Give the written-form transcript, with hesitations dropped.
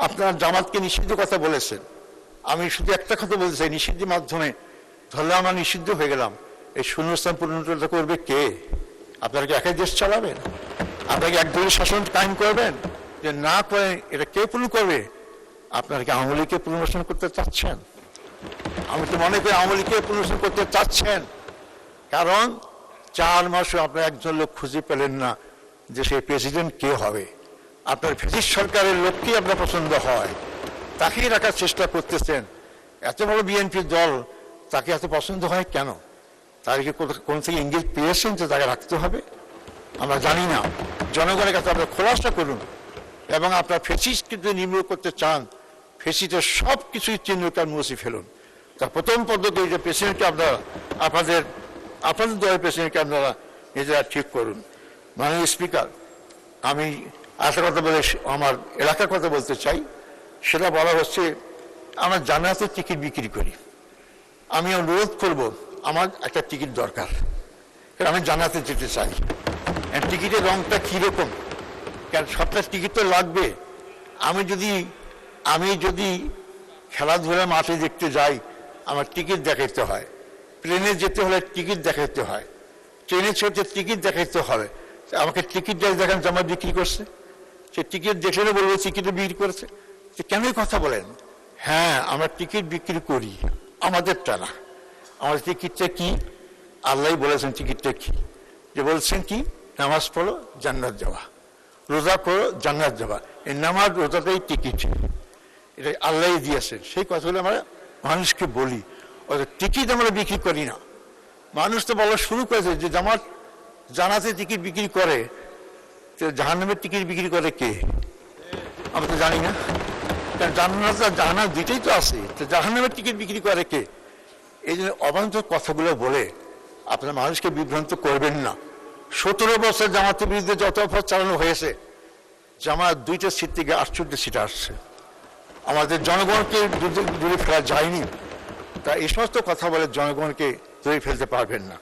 আপনারা জামাতকে নিষিদ্ধ কথা বলেছেন, আমি শুধু একটা কথা বলতে চাই, নিষিদ্ধের মাধ্যমে ধরলে আমরা নিষিদ্ধ হয়ে গেলাম, এই শূন্যস্থান পূরণ করবে কে? আপনারা কি একাই দেশ চালাবেন? আপনারা কি একদলীয় শাসন কায়েম করবেন? যে না করে এটা কে পূরণ করবে? আপনারা কি আওয়ামী লীগকে পুনর্বাসন করতে চাচ্ছেন? আমি তো মনে করি আওয়ামী লীগকে পুনর্বাসন করতে চাচ্ছেন, কারণ 4 মাসও আপনারা একজন লোক খুঁজে পেলেন না যে সেই প্রেসিডেন্ট কে হবে। আপনার ব্রিটিশ সরকারের লোককেই আপনার পছন্দ হয়, তাকেই রাখার চেষ্টা করতেছেন। এত বড় বিএনপির দল, তাকে এত পছন্দ হয় কেন? তার কি কোন থেকে ইঙ্গিত পেয়েছেন যে তাকে রাখতে হবে? আমরা জানি না। জনগণের কাছে আপনারা খোলাসা করুন, এবং আপনার ফেসিস্টকে যদি নির্মূল করতে চান, ফেসিস্টের সব কিছুই চিহ্নকার মুছে ফেলুন। তার প্রথম পদ্ধতি যে প্রেসিডেন্টকে আপনারা আপনাদের দলের প্রেসিডেন্টকে আপনারা নিজেরা ঠিক করুন। মাননীয় স্পিকার, আমি আরেকটা কথা বলে আমার এলাকার কথা বলতে চাই। সেটা বলা হচ্ছে, আমরা জান্নাতের টিকিট বিক্রি করি। আমি অনুরোধ করব, আমার একটা টিকিট দরকার, কারণ আমি জান্নাতে যেতে চাই। টিকিটের রংটা কীরকম? কারণ সবটা টিকিট তো লাগবে। আমি যদি খেলাধুলার মাঠে দেখতে যাই, আমার টিকিট দেখাইতে হয়। প্লেনে যেতে হলে টিকিট দেখাইতে হয়, ট্রেনে চড়তে টিকিট দেখাইতে হবে। আমাকে টিকিট দেখান জামাত বিক্রি করছে, সে টিকিট দেখলে বলবো টিকিট বিক্রি করেছে। কেনই কথা বলেন? হ্যাঁ, আমরা টিকিট বিক্রি করি, আমাদেরটা না। আমাদের টিকিটটা কি? আল্লাহ বলেছেন টিকিটটা কি, যে বলছেন কি, নামাজ পড়ো জান্নাত যাওয়া, রোজা করো জান্নাত যাওয়া। এই নামাজ রোজাটাই টিকিট, এটা আল্লাহ দিয়েছেন। সেই কথাগুলো আমরা মানুষকে বলি, টিকিট আমরা বিক্রি করি না। মানুষ তো বলা শুরু করেছে যে জানাতে টিকিট বিক্রি করে, জাহান্নামের টিকিট বিক্রি করে কে? আমরা তো জানি না। কারণ জান্নাত আর জাহান্নাম দুইটাই তো আছে, তো জাহান্নামের টিকিট বিক্রি করে কে? এই জন্য অবান্তর কথাগুলো বলে আপনারা মানুষকে বিভ্রান্ত করবেন না। 17 বছর জামাতের বিরুদ্ধে যত অপরাধ চালানো হয়েছে, জামাত 2টা সিট থেকে 48 সিট আসছে। আমাদের জনগণকে দূরে ফেলা যায়নি। তা এই সমস্ত কথা বলে জনগণকে দূরে ফেলতে পারবেন না।